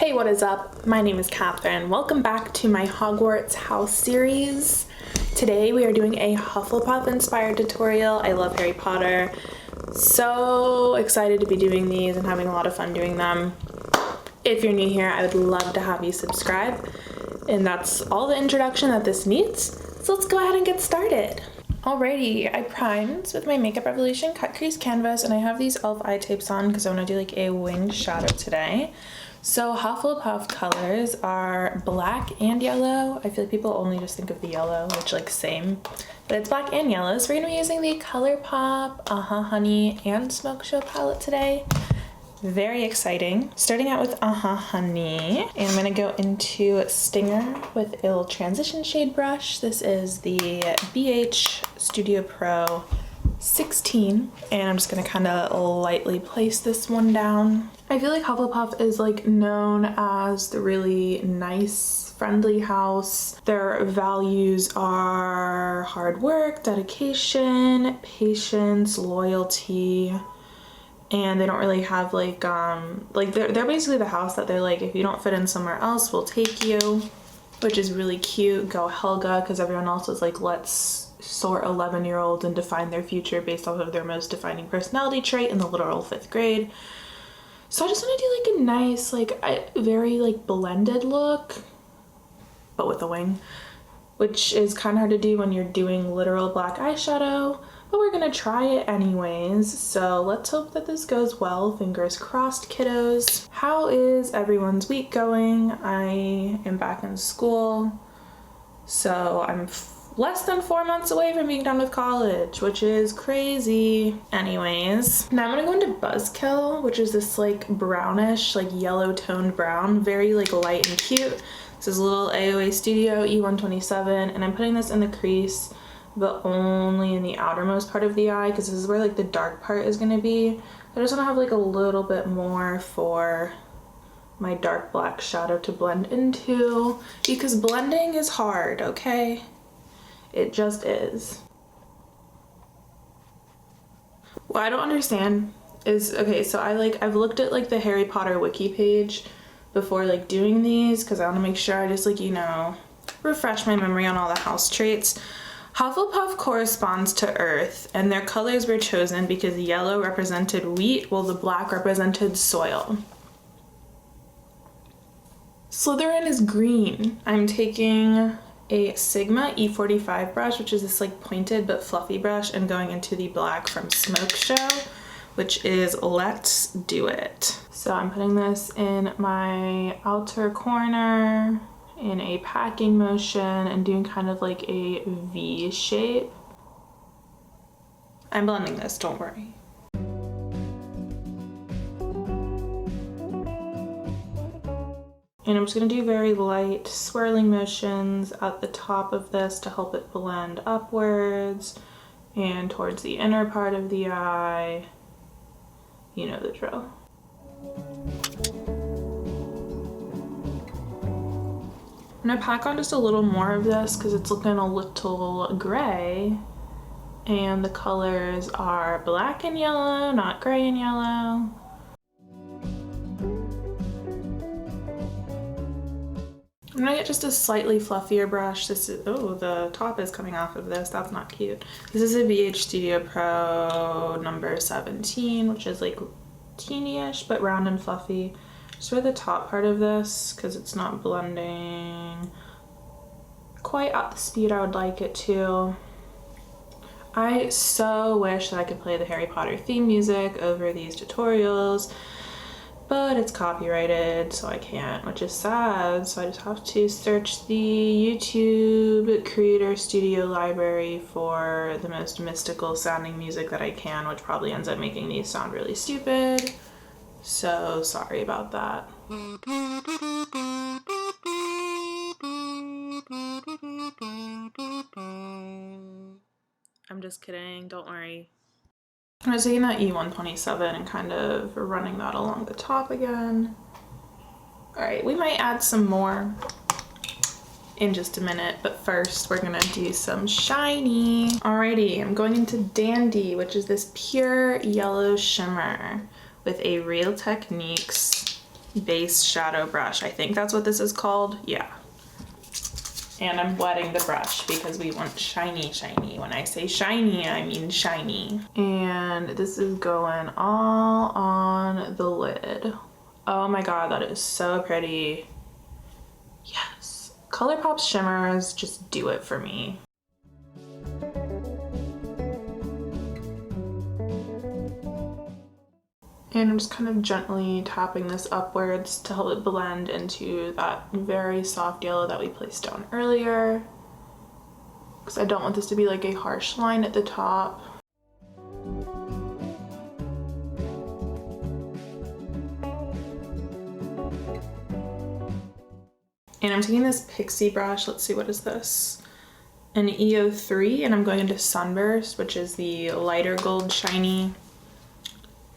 Hey, what is up? My name is Catherine. Welcome back to my Hogwarts House series. Today we are doing a Hufflepuff inspired tutorial. I love Harry Potter. So excited to be doing these and having a lot of fun doing them. If you're new here, I would love to have you subscribe. And that's all the introduction that this needs. So let's go ahead and get started. Alrighty, I primed with my Makeup Revolution Cut Crease Canvas, and I have these e.l.f. eye tapes on because I want to do like a winged shadow today. So Hufflepuff colors are black and yellow. I feel like people only just think of the yellow, which like same, but it's black and yellow. So we're gonna be using the ColourPop Honey and Smoke Show palette today. Very exciting. Starting out with Honey, and I'm gonna go into Stinger with a little transition shade brush. This is the BH Studio Pro 16, and I'm just gonna kind of lightly place this one down. I feel like Hufflepuff is like known as the really nice, friendly house. Their values are hard work, dedication, patience, loyalty, and they don't really have like they're basically the house that they're like, if you don't fit in somewhere else, we'll take you, which is really cute. Go Helga, because everyone else is like, let's sort 11-year-olds and define their future based off of their most defining personality trait in the literal 5th grade. So I just want to do like a nice, like very like blended look, but with a wing, which is kind of hard to do when you're doing literal black eyeshadow, but we're gonna try it anyways. So let's hope that this goes well. Fingers crossed, kiddos. How is everyone's week going? I am back in school, so I'm less than 4 months away from being done with college, which is crazy. Anyways, now I'm gonna go into Buzzkill, which is this like brownish, like yellow toned brown, very like light and cute. This is a little AOA Studio E127, and I'm putting this in the crease, but only in the outermost part of the eye, because this is where like the dark part is gonna be. I just wanna have like a little bit more for my dark black shadow to blend into, because blending is hard, okay? It just is. What I don't understand is, okay, so I've looked at like the Harry Potter wiki page before like doing these, because I want to make sure I just like, you know, refresh my memory on all the house traits. Hufflepuff corresponds to earth, and their colors were chosen because yellow represented wheat while the black represented soil. Slytherin is green. I'm taking a Sigma E45 brush, which is this like pointed but fluffy brush, and going into the black from Smoke Show, which is Let's Do It. So I'm putting this in my outer corner in a packing motion and doing kind of like a V shape. I'm blending this, don't worry. And I'm just going to do very light swirling motions at the top of this to help it blend upwards and towards the inner part of the eye. You know the drill. I'm going to pack on just a little more of this because it's looking a little gray. And the colors are black and yellow, not gray and yellow. I'm gonna get just a slightly fluffier brush. This is, oh, the top is coming off of this. That's not cute. This is a BH Studio Pro number 17, which is like teeny-ish, but round and fluffy. Just for the top part of this, because it's not blending quite at the speed I would like it to. I so wish that I could play the Harry Potter theme music over these tutorials, but it's copyrighted, so I can't, which is sad. So I just have to search the YouTube Creator Studio library for the most mystical sounding music that I can, which probably ends up making these sound really stupid. So sorry about that. I'm just kidding, don't worry. I was taking that E127 and kind of running that along the top again. All right, we might add some more in just a minute, but first we're gonna do some shiny. Alrighty, I'm going into Dandy, which is this pure yellow shimmer with a Real Techniques base shadow brush. I think that's what this is called. Yeah. And I'm wetting the brush because we want shiny, shiny. When I say shiny, I mean shiny. And this is going all on the lid. Oh my God, that is so pretty. Yes. ColourPop shimmers just do it for me. And I'm just kind of gently tapping this upwards to help it blend into that very soft yellow that we placed down earlier. Because I don't want this to be like a harsh line at the top. And I'm taking this pixie brush, let's see, what is this? An EO3, and I'm going into Sunburst, which is the lighter gold shiny.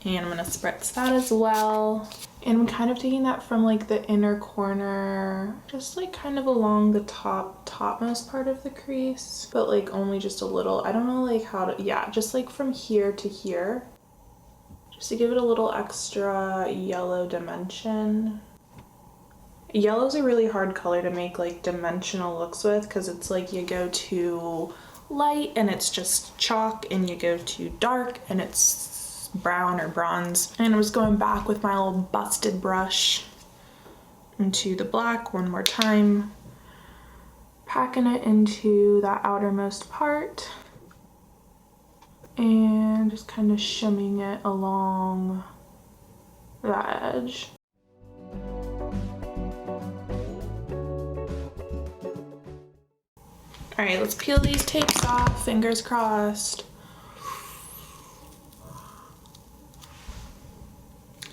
And I'm gonna spritz that as well. And I'm kind of taking that from like the inner corner, just like kind of along the topmost part of the crease, but like only just a little. I don't know like how to, yeah, just like from here to here, just to give it a little extra yellow dimension. Yellow's a really hard color to make like dimensional looks with, because it's like you go too light and it's just chalk, and you go too dark and it's brown or bronze. And I was going back with my little busted brush into the black one more time, packing it into that outermost part and just kind of shimming it along that edge. All right, let's peel these tapes off, fingers crossed.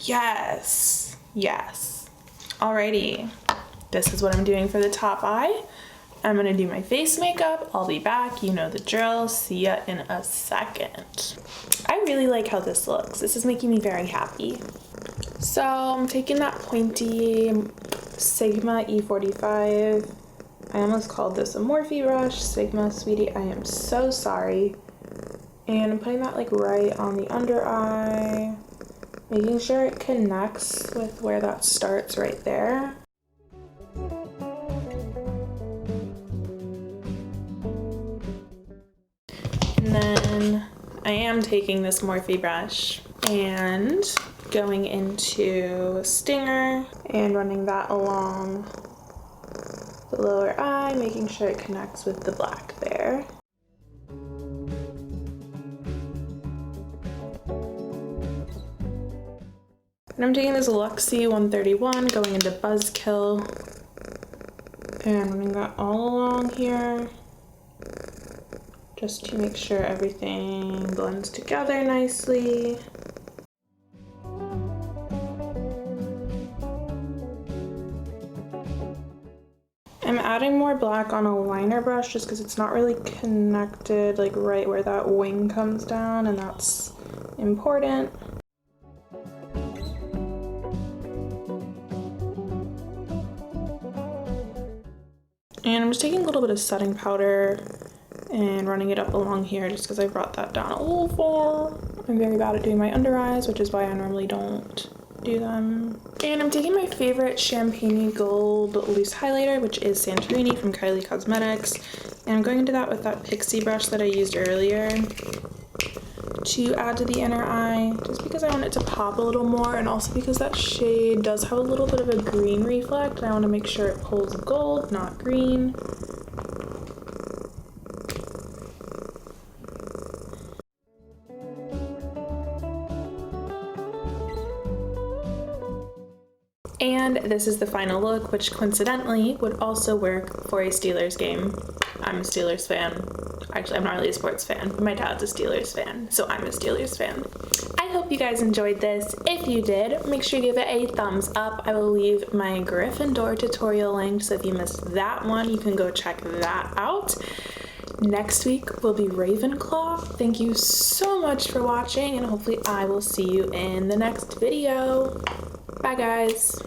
Yes, yes. Alrighty, this is what I'm doing for the top eye. I'm gonna do my face makeup. I'll be back, you know the drill. See ya in a second. I really like how this looks. This is making me very happy. So I'm taking that pointy Sigma E45. I almost called this a Morphe brush. Sigma, sweetie, I am so sorry. And I'm putting that like right on the under eye, making sure it connects with where that starts right there. And then I am taking this Morphe brush and going into Stinger and running that along the lower eye, making sure it connects with the black there. And I'm taking this Luxie 131, going into Buzzkill, and running that all along here, just to make sure everything blends together nicely. I'm adding more black on a liner brush just because it's not really connected like right where that wing comes down, and that's important. And I'm just taking a little bit of setting powder and running it up along here just because I brought that down a little far. I'm very bad at doing my under eyes, which is why I normally don't do them. And I'm taking my favorite champagne gold loose highlighter, which is Santorini from Kylie Cosmetics. And I'm going into that with that pixie brush that I used earlier to add to the inner eye, just because I want it to pop a little more, and also because that shade does have a little bit of a green reflect, and I want to make sure it pulls gold, not green. And this is the final look, which coincidentally would also work for a Steelers game. I'm a Steelers fan. Actually, I'm not really a sports fan, but my dad's a Steelers fan, so I'm a Steelers fan. I hope you guys enjoyed this. If you did, make sure you give it a thumbs up. I will leave my Gryffindor tutorial linked, so if you missed that one, you can go check that out. Next week will be Ravenclaw. Thank you so much for watching, and hopefully I will see you in the next video. Bye, guys.